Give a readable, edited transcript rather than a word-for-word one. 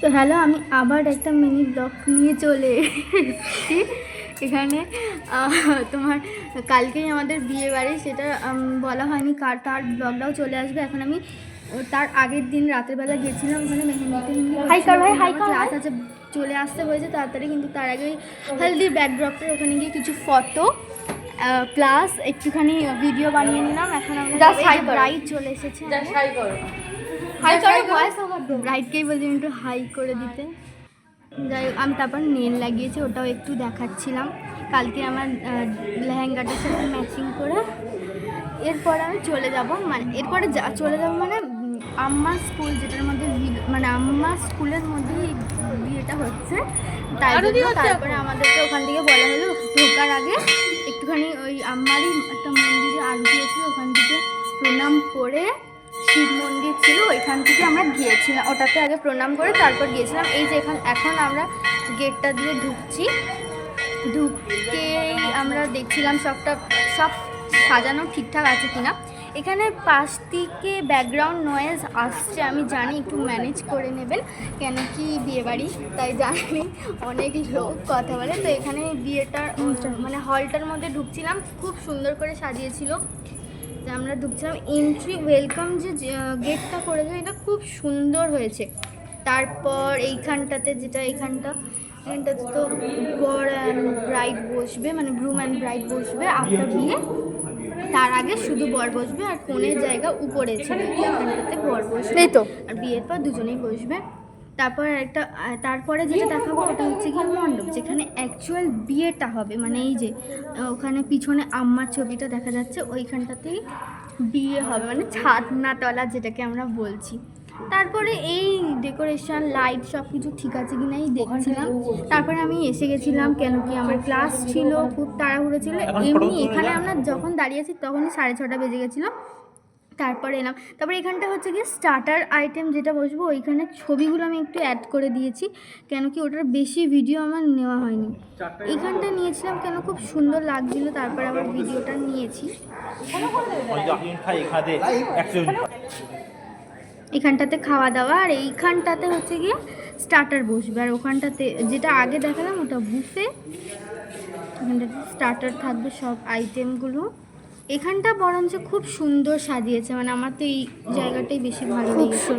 তো হ্যালো, আমি আবার একটা মিনি ব্লগ নিয়ে চলে এসেছি এখানে। তোমার কালকেই আমাদের বিয়ে বাড়ি, সেটা বলা হয়নি কার, তার ব্লগটাও চলে আসবে। এখন আমি তার আগের দিন রাতের বেলা গেছিলাম ওখানে ক্লাস আছে, চলে আসতে হয়েছে তাড়াতাড়ি, কিন্তু তার আগে হেলদির ব্যাকড্রপের ওখানে গিয়ে কিছু ফটো প্লাস একটুখানি ভিডিও বানিয়ে নিলাম। এখন আমরা ব্রাইড চলে এসেছে, ব্রাইডকেই বলছি একটু হাই করে দিতে। যাই হোক, আমি তারপর নেল লাগিয়েছি, ওটাও একটু দেখাচ্ছিলাম। কালকে আমার লেহেঙ্গাটার সাথে ম্যাচিং করে এরপর আমি চলে যাব, মানে এরপরে চলে যাব মানে আম্মা স্কুল, যেটার মধ্যে মানে আম্মা স্কুলের মধ্যেই বিয়েটা হচ্ছে, তাই জন্য তারপরে আমাদেরকে ওখান থেকে বলা হলো ঢোকার আগে একটুখানি ওই আম্মারই একটা মন্দিরে আরতি হয়েছিল, ওখান থেকে প্রণাম করে, শিব মন্দির ছিল ওইখান থেকে আমরা গিয়েছিলাম, ওটাতে আগে প্রণাম করে তারপর গিয়েছিলাম। এই যে এখন আমরা গেটটা দিয়ে ঢুকছি, ঢুকতেই আমরা দেখছিলাম সব সাজানো ঠিকঠাক আছে কিনা। এখানে পাশ থেকে ব্যাকগ্রাউন্ড নয়েজ আসছে, আমি জানি, একটু ম্যানেজ করে নেবেন, কেন কি বিয়েবাড়ি তাই জানি অনেক লোক কথা বলে। তো এখানে বিয়েটার মানে হলটার মধ্যে ঢুকছিলাম, খুব সুন্দর করে সাজিয়েছিল। যে আমরা ঢুকছিলাম, এন্ট্রি ওয়েলকাম যে গেটটা করেছে এটা খুব সুন্দর হয়েছে। তারপর এইখানটাতে যেটা এখানটাতে তো বর অ্যান্ড ব্রাইড বসবে, মানে গ্রুম অ্যান্ড ব্রাইড বসবে আফটার বিয়ে। তার আগে শুধু বর বসবে, আর কোণের জায়গা উপরে ছিল, এখানটাতে বর বসবে তো, আর বিয়ের পর দুজনেই বসবে। তারপরে যেটা দেখাবো ওটা হচ্ছে কি মণ্ডপ, যেখানে অ্যাকচুয়াল বিয়েটা হবে, মানে এই যে ওখানে পিছনে আম্মার ছবিটা দেখা যাচ্ছে, ওইখানটাতেই বিয়ে হবে, মানে ছাদনাতলা যেটাকে আমরা বলছি। তারপরে এই ডেকোরেশন লাইট সব কিছু ঠিক আছে কি নাই দেখছিলাম। তারপরে আমি এসে গেছিলাম, কেন কি আমার ক্লাস ছিল, খুব তাড়াহুড়ো ছিল। এমনি এখানে আমরা যখন দাঁড়িয়েছি তখনই 6:30 বেজে গেছিলো। তারপরে এলাম, তারপরে এখানটা হচ্ছে কি স্টার্টার আইটেম যেটা বসবো, ওইখানে ছবিগুলো আমি একটু অ্যাড করে দিয়েছি, কেন কি ওটার বেশি ভিডিও আমার নেওয়া হয়নি। এইখানটা নিয়েছিলাম কেন খুব সুন্দর লাগছিলো, তারপরে আবার ভিডিওটা নিয়েছি। এখানটাতে খাওয়া দাওয়া, আর এইখানটাতে হচ্ছে গিয়ে স্টার্টার বসবে, আর ওখানটাতে যেটা আগে দেখালাম ওটা বুফে, এখানটাতে স্টার্টার থাকবে সব আইটেমগুলো। এখানটা বরঞ্চ খুব সুন্দর সাজিয়েছে, মানে আমার তো এই জায়গাটাই বেশি ভালো লেগেছে।